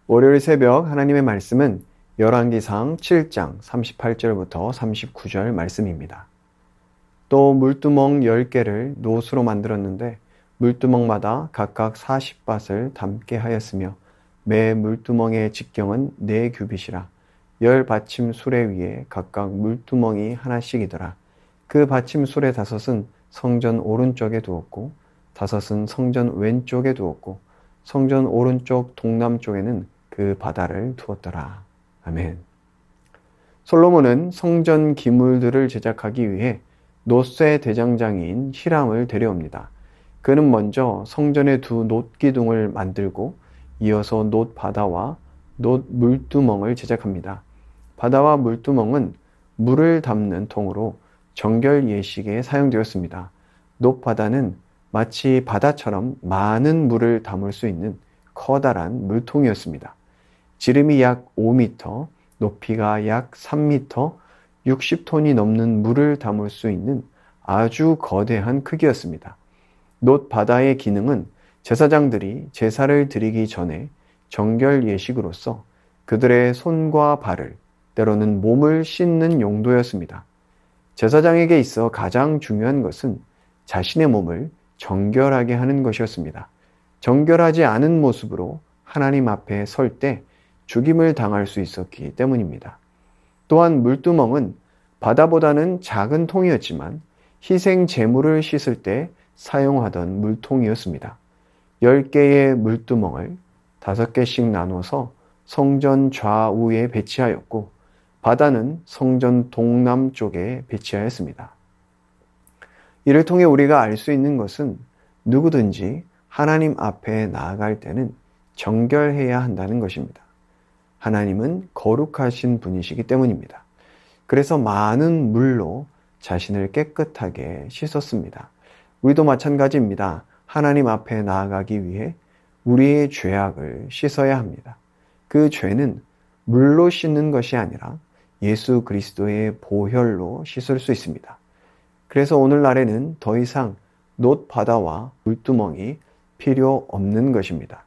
월요일 새벽 하나님의 말씀은 열왕기상 7장 38절부터 39절 말씀입니다. 또 물두멍 10개를 노수로 만들었는데 물두멍마다 각각 40밭을 담게 하였으며 매 물두멍의 직경은 4규빗이라 10받침 수레 위에 각각 물두멍이 하나씩이더라. 그 받침 수레 5은 성전 오른쪽에 두었고 5은 성전 왼쪽에 두었고 성전 오른쪽 동남쪽에는 그 바다를 두었더라. 아멘. 솔로몬은 성전 기물들을 제작하기 위해 놋의 대장장이인 히람을 데려옵니다. 그는 먼저 성전의 2 놋기둥을 만들고 이어서 놋 바다와 놋 물두멍을 제작합니다. 바다와 물두멍은 물을 담는 통으로 정결 예식에 사용되었습니다. 놋 바다는 마치 바다처럼 많은 물을 담을 수 있는 커다란 물통이었습니다. 지름이 약 5m, 높이가 약 3m, 60톤이 넘는 물을 담을 수 있는 아주 거대한 크기였습니다. 놋 바다의 기능은 제사장들이 제사를 드리기 전에 정결 예식으로서 그들의 손과 발을, 때로는 몸을 씻는 용도였습니다. 제사장에게 있어 가장 중요한 것은 자신의 몸을 정결하게 하는 것이었습니다. 정결하지 않은 모습으로 하나님 앞에 설 때 죽임을 당할 수 있었기 때문입니다. 또한 물두멍은 바다보다는 작은 통이었지만 희생 제물을 씻을 때 사용하던 물통이었습니다. 10개의 물두멍을 5개씩 나눠서 성전 좌우에 배치하였고 바다는 성전 동남쪽에 배치하였습니다. 이를 통해 우리가 알 수 있는 것은 누구든지 하나님 앞에 나아갈 때는 정결해야 한다는 것입니다. 하나님은 거룩하신 분이시기 때문입니다. 그래서 많은 물로 자신을 깨끗하게 씻었습니다. 우리도 마찬가지입니다. 하나님 앞에 나아가기 위해 우리의 죄악을 씻어야 합니다. 그 죄는 물로 씻는 것이 아니라 예수 그리스도의 보혈로 씻을 수 있습니다. 그래서 오늘날에는 더 이상 놋 바다와 물두멍이 필요 없는 것입니다.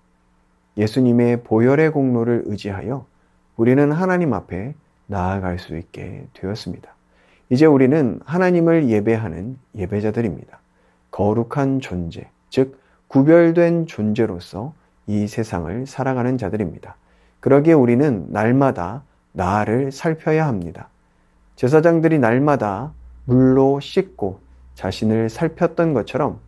예수님의 보혈의 공로를 의지하여 우리는 하나님 앞에 나아갈 수 있게 되었습니다. 이제 우리는 하나님을 예배하는 예배자들입니다. 거룩한 존재, 즉 구별된 존재로서 이 세상을 살아가는 자들입니다. 그러기에 우리는 날마다 나를 살펴야 합니다. 제사장들이 날마다 물로 씻고 자신을 살폈던 것처럼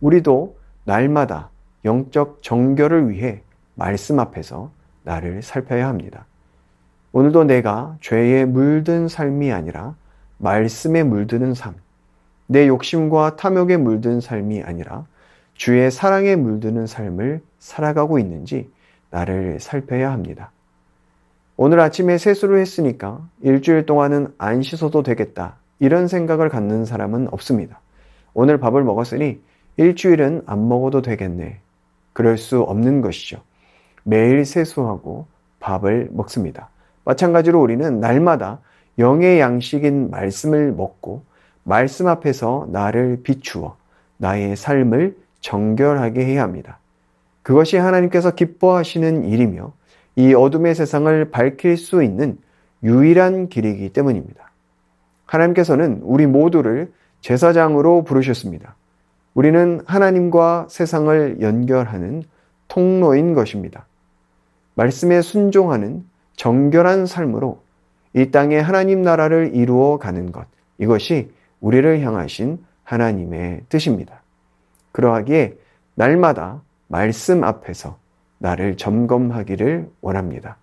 우리도 날마다 영적 정결을 위해 말씀 앞에서 나를 살펴야 합니다. 오늘도 내가 죄에 물든 삶이 아니라 말씀에 물드는 삶, 내 욕심과 탐욕에 물든 삶이 아니라 주의 사랑에 물드는 삶을 살아가고 있는지 나를 살펴야 합니다. 오늘 아침에 세수를 했으니까 일주일 동안은 안 씻어도 되겠다, 이런 생각을 갖는 사람은 없습니다. 오늘 밥을 먹었으니 일주일은 안 먹어도 되겠네. 그럴 수 없는 것이죠. 매일 세수하고 밥을 먹습니다. 마찬가지로 우리는 날마다 영의 양식인 말씀을 먹고 말씀 앞에서 나를 비추어 나의 삶을 정결하게 해야 합니다. 그것이 하나님께서 기뻐하시는 일이며 이 어둠의 세상을 밝힐 수 있는 유일한 길이기 때문입니다. 하나님께서는 우리 모두를 제사장으로 부르셨습니다. 우리는 하나님과 세상을 연결하는 통로인 것입니다. 말씀에 순종하는 정결한 삶으로 이 땅에 하나님 나라를 이루어 가는 것, 이것이 우리를 향하신 하나님의 뜻입니다. 그러하기에 날마다 말씀 앞에서 나를 점검하기를 원합니다.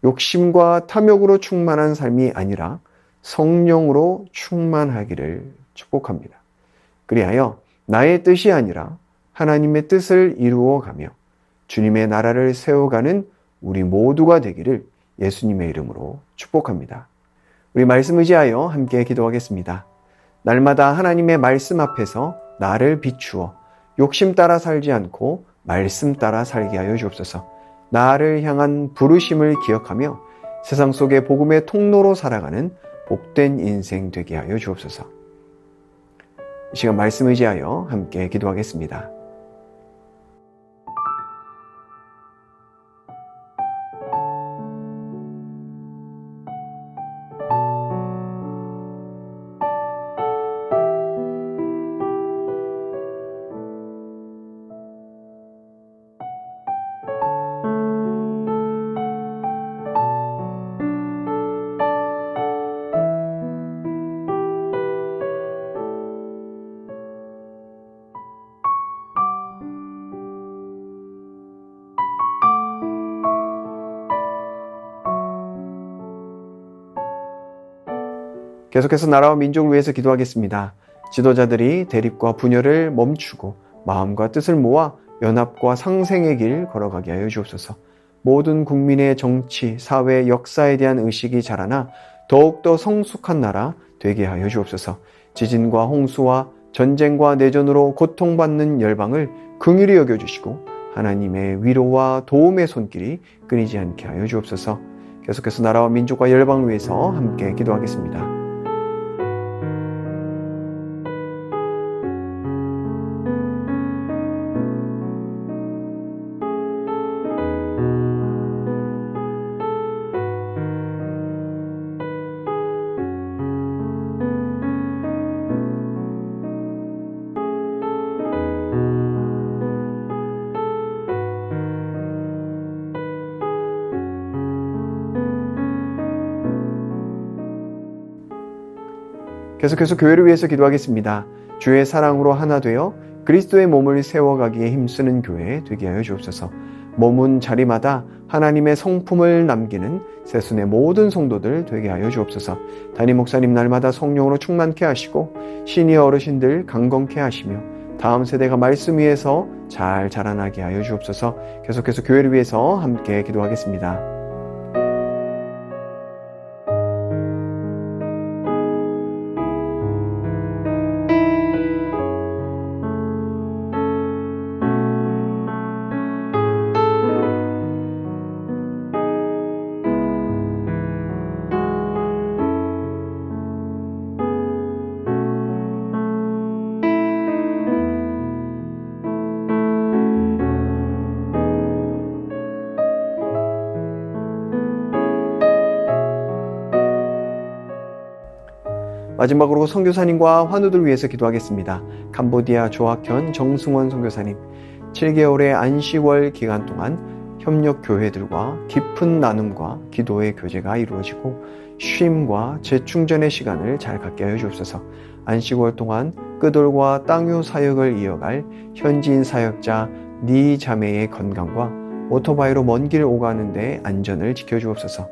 욕심과 탐욕으로 충만한 삶이 아니라 성령으로 충만하기를 축복합니다. 그리하여 나의 뜻이 아니라 하나님의 뜻을 이루어가며 주님의 나라를 세워가는 우리 모두가 되기를 예수님의 이름으로 축복합니다. 우리 말씀 의지하여 함께 기도하겠습니다. 날마다 하나님의 말씀 앞에서 나를 비추어 욕심 따라 살지 않고 말씀 따라 살게 하여 주옵소서. 나를 향한 부르심을 기억하며 세상 속의 복음의 통로로 살아가는 복된 인생 되게 하여 주옵소서. 이 시간 말씀 의지하여 함께 기도하겠습니다. 계속해서 나라와 민족을 위해서 기도하겠습니다. 지도자들이 대립과 분열을 멈추고 마음과 뜻을 모아 연합과 상생의 길 걸어가게 하여 주옵소서. 모든 국민의 정치, 사회, 역사에 대한 의식이 자라나 더욱더 성숙한 나라 되게 하여 주옵소서. 지진과 홍수와 전쟁과 내전으로 고통받는 열방을 긍휼히 여겨주시고 하나님의 위로와 도움의 손길이 끊이지 않게 하여 주옵소서. 계속해서 나라와 민족과 열방을 위해서 함께 기도하겠습니다. 계속해서 교회를 위해서 기도하겠습니다. 주의 사랑으로 하나 되어 그리스도의 몸을 세워가기에 힘쓰는 교회 되게 하여 주옵소서. 머문 자리마다 하나님의 성품을 남기는 새순의 모든 성도들 되게 하여 주옵소서. 담임 목사님 날마다 성령으로 충만케 하시고 시니어 어르신들 강건케 하시며 다음 세대가 말씀 위에서 잘 자라나게 하여 주옵소서. 계속해서 교회를 위해서 함께 기도하겠습니다. 마지막으로 선교사님과 환우들 위해서 기도하겠습니다. 캄보디아 조학현 정승원 선교사님, 7개월의 안식월 기간 동안 협력 교회들과 깊은 나눔과 기도의 교제가 이루어지고 쉼과 재충전의 시간을 잘 갖게 하여 주옵소서. 안식월 동안 끄돌과 땅유 사역을 이어갈 현지인 사역자 니 자매의 건강과 오토바이로 먼 길 오가는 데 안전을 지켜주옵소서.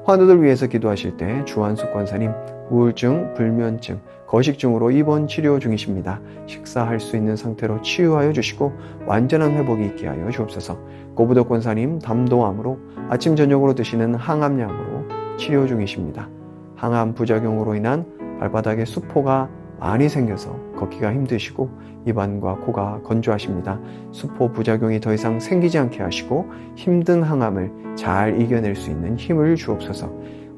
환우들 위해서 기도하실 때 주한숙 권사님 우울증, 불면증, 거식증으로 입원 치료 중이십니다. 식사할 수 있는 상태로 치유하여 주시고 완전한 회복이 있게 하여 주옵소서. 고부덕 권사님 담도암으로 아침 저녁으로 드시는 항암약으로 치료 중이십니다. 항암 부작용으로 인한 발바닥에 수포가 많이 생겨서 걷기가 힘드시고 입안과 코가 건조하십니다. 수포 부작용이 더 이상 생기지 않게 하시고 힘든 항암을 잘 이겨낼 수 있는 힘을 주옵소서.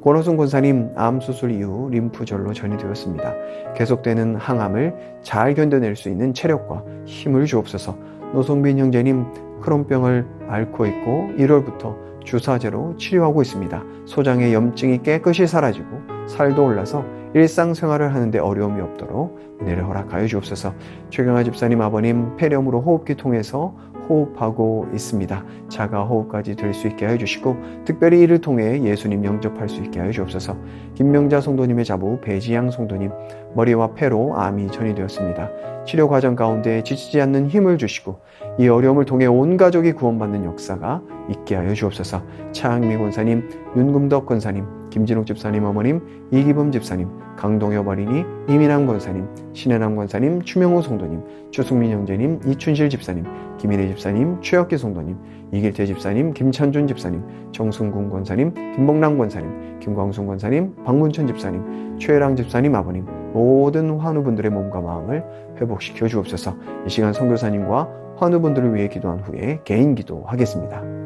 권호순 권사님 암수술 이후 림프절로 전이되었습니다. 계속되는 항암을 잘 견뎌낼 수 있는 체력과 힘을 주옵소서. 노성빈 형제님 크론병을 앓고 있고 1월부터 주사제로 치료하고 있습니다. 소장의 염증이 깨끗이 사라지고 살도 올라서 일상생활을 하는데 어려움이 없도록 은혜를 허락하여 주옵소서. 최경아 집사님 아버님 폐렴으로 호흡기 통해서 호흡하고 있습니다. 자가 호흡까지 될 수 있게 하여 주시고 특별히 이를 통해 예수님 영접할 수 있게 하여 주옵소서. 김명자 성도님의 자부 배지양 성도님 머리와 폐로 암이 전이되었습니다. 치료 과정 가운데 지치지 않는 힘을 주시고 이 어려움을 통해 온 가족이 구원받는 역사가 있게 하여 주옵소서. 차항미 권사님, 윤금덕 권사님, 김진욱 집사님 어머님, 이기범 집사님, 강동엽 어린이, 이민남 권사님, 신혜남 권사님, 추명호 성도님, 추승민 형제님, 이춘실 집사님, 김인혜 집사님, 최혁기 성도님, 이길태 집사님, 김찬준 집사님, 정승군 권사님, 김봉남 권사님, 김광순 권사님, 박문천 집사님, 최혜랑 집사님 아버님, 모든 환우분들의 몸과 마음을 회복시켜 주옵소서. 이 시간 선교사님과 환우분들을 위해 기도한 후에 개인 기도하겠습니다.